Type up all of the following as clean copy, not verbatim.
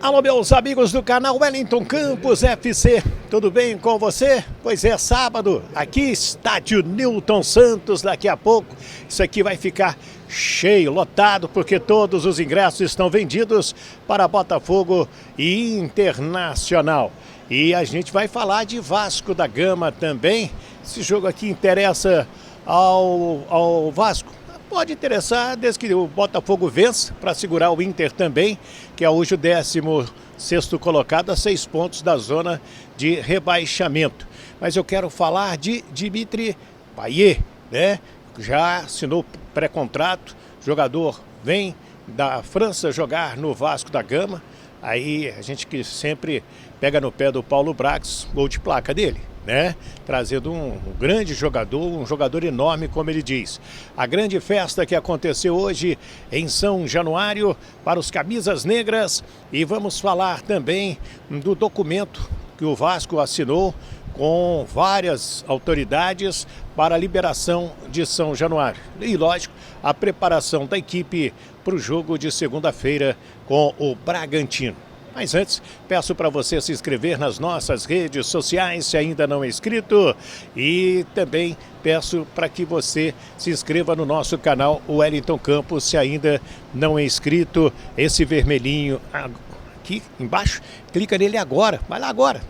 Alô, meus amigos do canal Wellington Campos FC, tudo bem com você? Pois é, sábado, aqui estádio Newton Santos, daqui a pouco isso aqui vai ficar cheio, lotado, porque todos os ingressos estão vendidos para Botafogo e Internacional. E a gente vai falar de Vasco da Gama também. Esse jogo aqui interessa ao Vasco. Pode interessar, desde que o Botafogo vença, para segurar o Inter também, que é hoje o 16º colocado, a 6 pontos da zona de rebaixamento. Mas eu quero falar de Dimitri Payet, né? Já assinou pré-contrato, jogador vem da França jogar no Vasco da Gama. Aí a gente que sempre pega no pé do Paulo Brax, gol de placa dele, né? Trazendo um grande jogador, um jogador enorme, como ele diz. A grande festa que aconteceu hoje em São Januário para os camisas negras, e vamos falar também do documento que o Vasco assinou com várias autoridades para a liberação de São Januário. E, lógico, a preparação da equipe para o jogo de segunda-feira com o Bragantino. Mas antes, peço para você se inscrever nas nossas redes sociais, se ainda não é inscrito. E também peço para que você se inscreva no nosso canal Wellington Campos, se ainda não é inscrito. Esse vermelhinho aqui embaixo, clica nele agora, vai lá agora,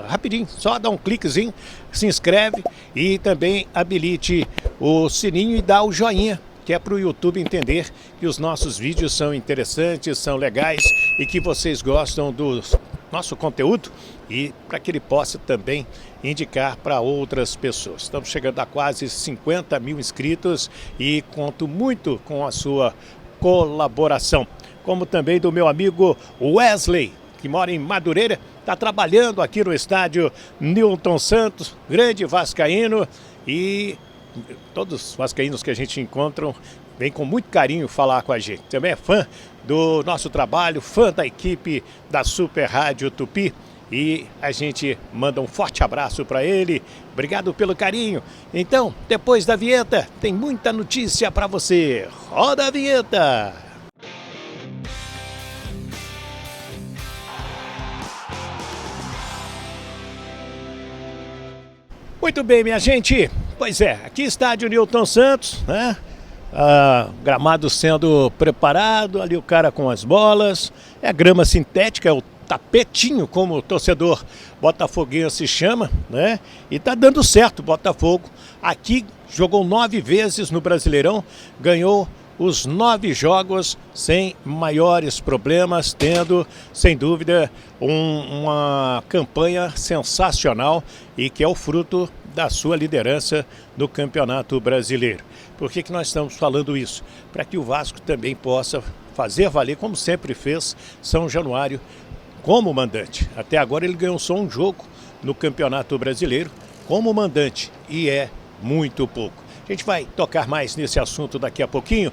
rapidinho, só dá um cliquezinho, se inscreve e também habilite o sininho e dá o joinha, que é para o YouTube entender que os nossos vídeos são interessantes, são legais e que vocês gostam do nosso conteúdo, e para que ele possa também indicar para outras pessoas. Estamos chegando a quase 50 mil inscritos e conto muito com a sua colaboração. Como também do meu amigo Wesley, que mora em Madureira, está trabalhando aqui no estádio Newton Santos, grande vascaíno, e todos os vascaínos que a gente encontra vem com muito carinho falar com a gente. Também é fã do nosso trabalho, fã da equipe da Super Rádio Tupi, e a gente manda um forte abraço para ele. Obrigado pelo carinho. Então, depois da vinheta, tem muita notícia para você. Roda a vinheta! Muito bem, minha gente. Pois é, aqui estádio Newton Santos, né? Gramado sendo preparado, ali o cara com as bolas. É a grama sintética, é o tapetinho, como o torcedor botafoguense chama, né? E tá dando certo o Botafogo. Aqui jogou 9 vezes no Brasileirão, ganhou os 9 jogos sem maiores problemas, tendo, sem dúvida, uma campanha sensacional e que é o fruto da sua liderança no Campeonato Brasileiro. Por que nós estamos falando isso? Para que o Vasco também possa fazer valer, como sempre fez, São Januário como mandante. Até agora ele ganhou só um jogo no Campeonato Brasileiro como mandante, e é muito pouco. A gente vai tocar mais nesse assunto daqui a pouquinho,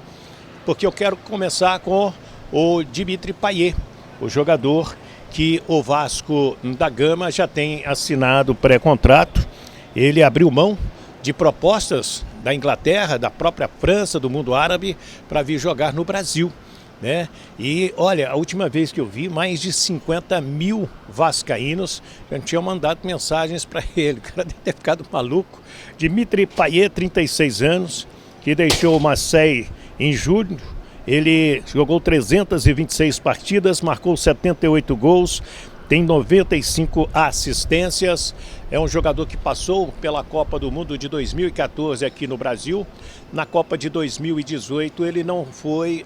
porque eu quero começar com o Dimitri Payet, o jogador que o Vasco da Gama já tem assinado pré-contrato. Ele abriu mão de propostas da Inglaterra, da própria França, do mundo árabe, para vir jogar no Brasil, né? E olha, a última vez que eu vi, mais de 50 mil vascaínos já tinham mandado mensagens para ele. O cara deve ter ficado maluco. Dimitri Payet, 36 anos, que deixou o Marseille em julho. Ele jogou 326 partidas, marcou 78 gols, tem 95 assistências. É um jogador que passou pela Copa do Mundo de 2014 aqui no Brasil. Na Copa de 2018 ele não foi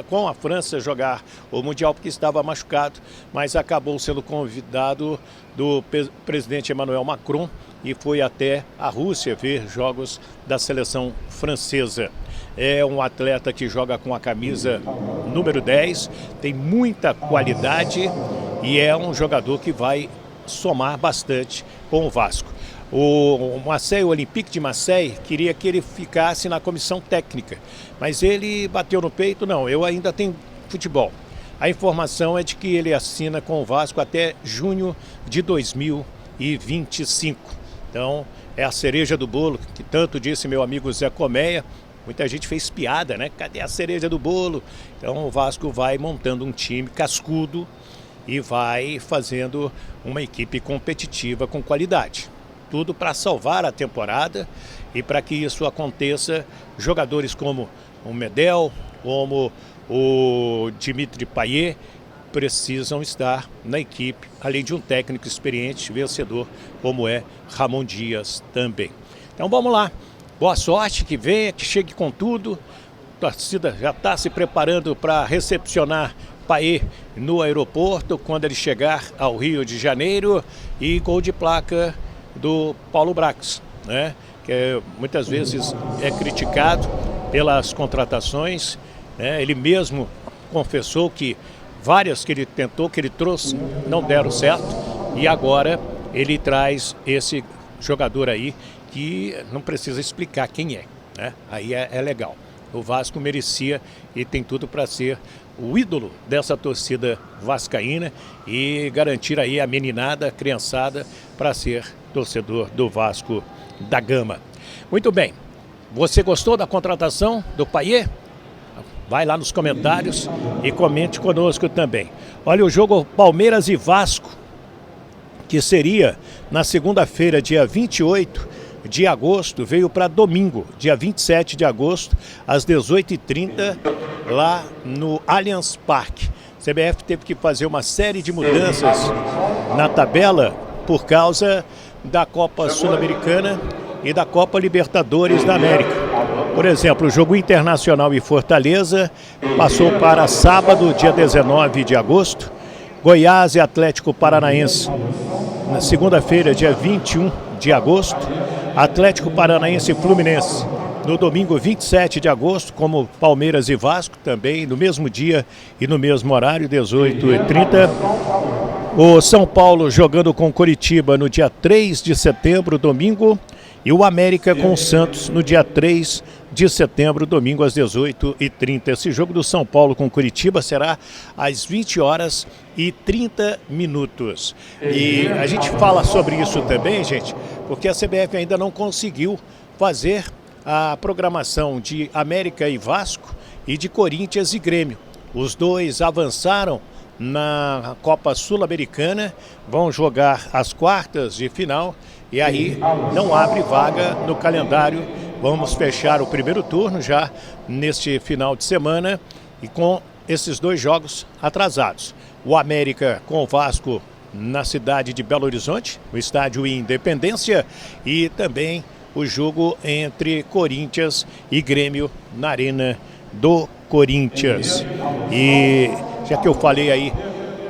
com a França jogar o Mundial porque estava machucado, mas acabou sendo convidado do presidente Emmanuel Macron e foi até a Rússia ver jogos da seleção francesa. É um atleta que joga com a camisa número 10, tem muita qualidade e é um jogador que vai somar bastante com o Vasco. O Marseille, o Olympique de Marseille, queria que ele ficasse na comissão técnica, mas ele bateu no peito: não, eu ainda tenho futebol. A informação é de que ele assina com o Vasco até junho de 2025. Então, é a cereja do bolo, que tanto disse meu amigo Zé Colmeia, Muita gente fez piada, né? Cadê a cereja do bolo? Então o Vasco vai montando um time cascudo e vai fazendo uma equipe competitiva com qualidade. Tudo para salvar a temporada e para que isso aconteça, jogadores como o Medel, como o Dimitri Payet, precisam estar na equipe, além de um técnico experiente, vencedor, como é Ramon Dias também. Então vamos lá, boa sorte, que venha, que chegue com tudo. A torcida já está se preparando para recepcionar Payet no aeroporto, quando ele chegar ao Rio de Janeiro, e gol de placa do Paulo Brax, né? Que muitas vezes é criticado pelas contratações, né? Ele mesmo confessou que várias que ele tentou, que ele trouxe, não deram certo, e agora ele traz esse jogador aí que não precisa explicar quem é, né? Aí é legal. O Vasco merecia e tem tudo para ser o ídolo dessa torcida vascaína e garantir aí a meninada, a criançada, para ser torcedor do Vasco da Gama. Muito bem, você gostou da contratação do Payet? Vai lá nos comentários e comente conosco também. Olha, o jogo Palmeiras e Vasco, que seria na segunda-feira, dia 28 de agosto, veio para domingo, dia 27 de agosto, às 18h30, lá no Allianz Parque. A CBF teve que fazer uma série de mudanças na tabela por causa da Copa Sul-Americana e da Copa Libertadores da América. Por exemplo, o jogo Internacional e Fortaleza passou para sábado, dia 19 de agosto. Goiás e Atlético Paranaense, na segunda-feira, dia 21 de agosto. Atlético Paranaense e Fluminense, no domingo 27 de agosto, como Palmeiras e Vasco, também no mesmo dia e no mesmo horário, 18h30. O São Paulo jogando com Coritiba no dia 3 de setembro, domingo. E o América com o Santos no dia 3 de setembro, domingo, às 18h30. Esse jogo do São Paulo com Coritiba será às 20h30. E a gente fala sobre isso também, gente, porque a CBF ainda não conseguiu fazer a programação de América e Vasco e de Corinthians e Grêmio. Os dois avançaram na Copa Sul-Americana, vão jogar as quartas de final e aí não abre vaga no calendário. Vamos fechar o primeiro turno já neste final de semana e com esses dois jogos atrasados. O América com o Vasco na cidade de Belo Horizonte, no estádio Independência, e também o jogo entre Corinthians e Grêmio na Arena do Corinthians. E já que eu falei aí,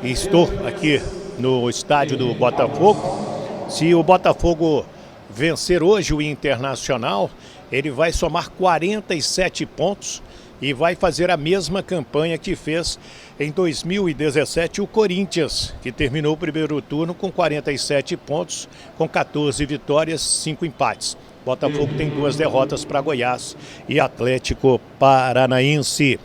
estou aqui no estádio do Botafogo. Se o Botafogo vencer hoje o Internacional, ele vai somar 47 pontos e vai fazer a mesma campanha que fez em 2017 o Corinthians, que terminou o primeiro turno com 47 pontos, com 14 vitórias, 5 empates. Botafogo tem 2 derrotas para Goiás e Atlético Paranaense.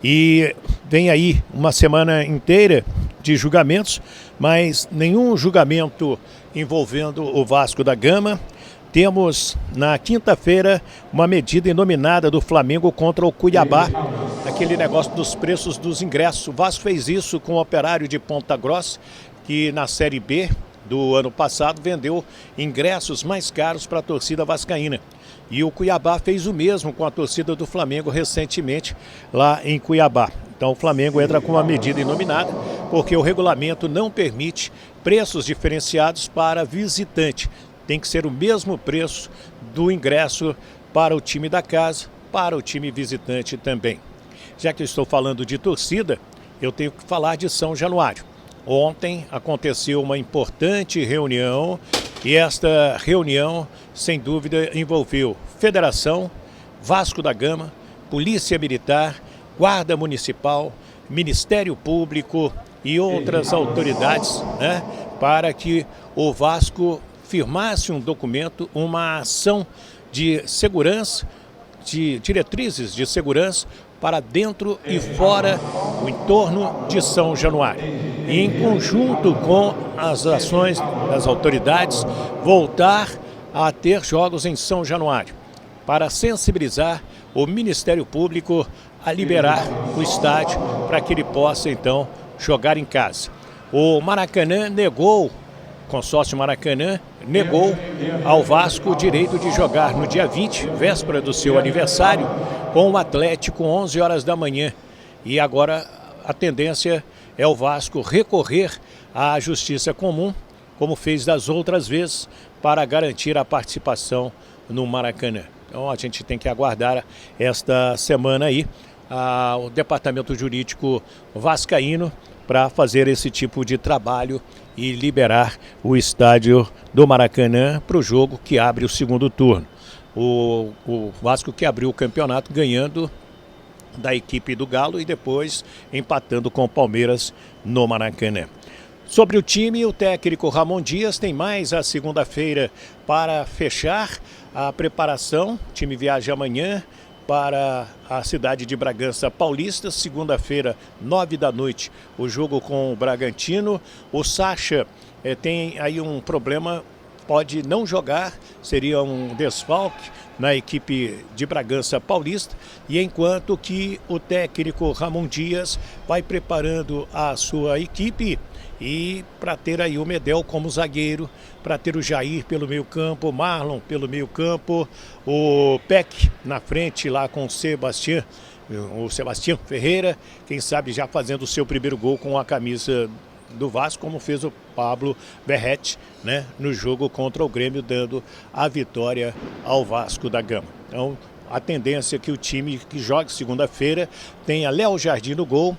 E vem aí uma semana inteira de julgamentos, mas nenhum julgamento envolvendo o Vasco da Gama. Temos na quinta-feira uma medida inominada do Flamengo contra o Cuiabá, aquele negócio dos preços dos ingressos. O Vasco fez isso com o Operário de Ponta Grossa, que na Série B do ano passado vendeu ingressos mais caros para a torcida vascaína. E o Cuiabá fez o mesmo com a torcida do Flamengo recentemente lá em Cuiabá. Então o Flamengo entra com uma medida inominada porque o regulamento não permite preços diferenciados para visitante. Tem que ser o mesmo preço do ingresso para o time da casa, para o time visitante também. Já que eu estou falando de torcida, eu tenho que falar de São Januário. Ontem aconteceu uma importante reunião e esta reunião, sem dúvida, envolveu Federação, Vasco da Gama, Polícia Militar, Guarda Municipal, Ministério Público e outras autoridades, né, para que o Vasco firmasse um documento, uma ação de segurança, de diretrizes de segurança para dentro e fora o entorno de São Januário. E em conjunto com as ações das autoridades, voltar a ter jogos em São Januário, para sensibilizar o Ministério Público a liberar o estádio para que ele possa então jogar em casa. O Maracanã negou, o consórcio Maracanã negou ao Vasco o direito de jogar no dia 20, véspera do seu aniversário, com o Atlético 11 horas da manhã. E agora a tendência é o Vasco recorrer à Justiça Comum, como fez das outras vezes, para garantir a participação no Maracanã. Então a gente tem que aguardar esta semana aí o Departamento Jurídico Vascaíno para fazer esse tipo de trabalho e liberar o estádio do Maracanã para o jogo que abre o segundo turno. O Vasco que abriu o campeonato ganhando da equipe do Galo e depois empatando com o Palmeiras no Maracanã. Sobre o time, o técnico Ramon Dias tem mais a segunda-feira para fechar a preparação. O time viaja amanhã para a cidade de Bragança Paulista, segunda-feira, 9 da noite, o jogo com o Bragantino. O Sacha tem aí um problema, pode não jogar, seria um desfalque na equipe de Bragança Paulista, e enquanto que o técnico Ramon Dias vai preparando a sua equipe e para ter aí o Medel como zagueiro, para ter o Jair pelo meio campo, o Marlon pelo meio campo, o Peck na frente lá com o Sebastião Ferreira, quem sabe já fazendo o seu primeiro gol com a camisa do Vasco, como fez o Pablo Verrete, né, no jogo contra o Grêmio, dando a vitória ao Vasco da Gama. Então, a tendência é que o time que joga segunda-feira tenha Léo Jardim no gol,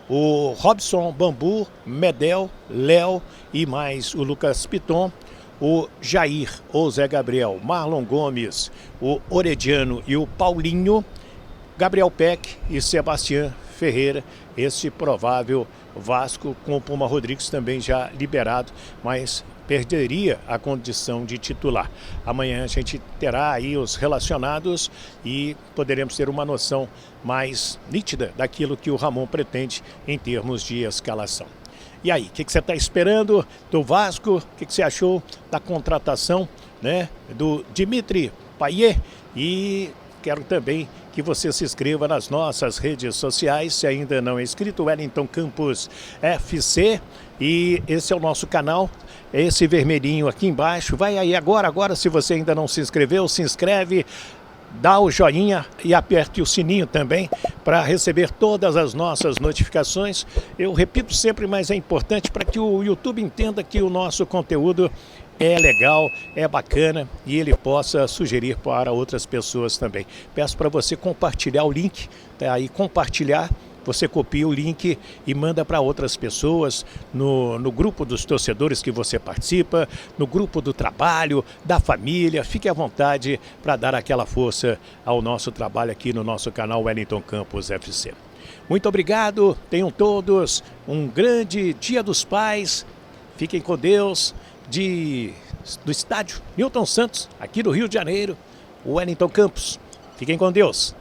o Robson Bambu, Medel, Léo e mais o Lucas Piton, o Jair, o Zé Gabriel, Marlon Gomes, o Orediano e o Paulinho, Gabriel Peck e Sebastião Ferreira, esse provável Vasco, com o Puma Rodrigues também já liberado, mas perderia a condição de titular. Amanhã a gente terá aí os relacionados e poderemos ter uma noção mais nítida daquilo que o Ramon pretende em termos de escalação. E aí, o que você está esperando do Vasco? O que você achou da contratação, né, do Dimitri Payet? E quero também que você se inscreva nas nossas redes sociais, se ainda não é inscrito, Wellington Campos FC, e esse é o nosso canal, esse vermelhinho aqui embaixo. Vai aí agora, se você ainda não se inscreveu, se inscreve, dá o joinha e aperte o sininho também para receber todas as nossas notificações. Eu repito sempre, mas é importante para que o YouTube entenda que o nosso conteúdo é legal, é bacana e ele possa sugerir para outras pessoas também. Peço para você compartilhar o link, tá aí, compartilhar. Você copia o link e manda para outras pessoas, no grupo dos torcedores que você participa, no grupo do trabalho, da família. Fique à vontade para dar aquela força ao nosso trabalho aqui no nosso canal Wellington Campos FC. Muito obrigado, tenham todos um grande Dia dos Pais, fiquem com Deus, do estádio Newton Santos, aqui no Rio de Janeiro, Wellington Campos. Fiquem com Deus.